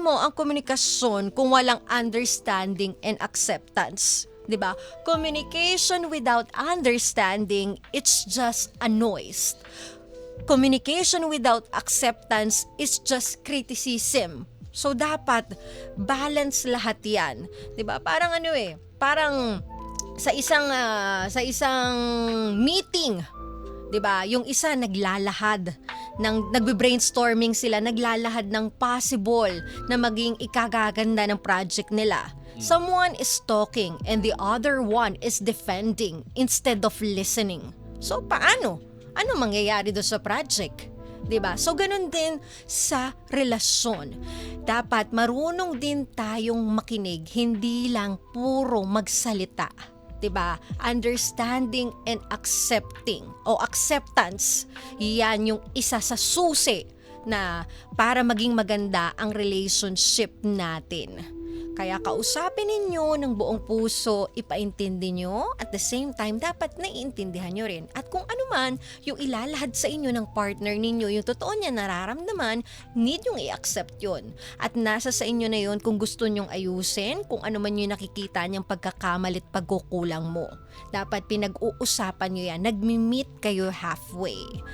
mo ang komunikasyon kung walang understanding and acceptance? 'Di ba? Communication without understanding, it's just a noise. Communication without acceptance is just criticism. So dapat balance lahat 'yan. 'Di ba? Parang parang sa isang meeting, 'di ba? Yung isa nagbe-brainstorming sila, naglalahad ng possible na maging ikagaganda ng project nila. Someone is talking and the other one is defending instead of listening. So paano? Ano mangyayari doon sa project? 'Di ba? So ganun din sa relasyon. Dapat marunong din tayong makinig, hindi lang puro magsalita. 'Di ba? Understanding and accepting o acceptance. Yan yung isa sa susi na para maging maganda ang relationship natin. Kaya kausapin ninyo ng buong puso, ipaintindi nyo, at the same time, dapat naiintindihan nyo rin. At kung ano man yung ilalahad sa inyo ng partner ninyo, yung totoo niya nararamdaman, need yung i-accept yun. At nasa sa inyo na yun kung gusto nyong ayusin, kung ano man yung nakikita niyang pagkakamalit pagkukulang mo. Dapat pinag-uusapan nyo yan, nagmi-meet kayo halfway.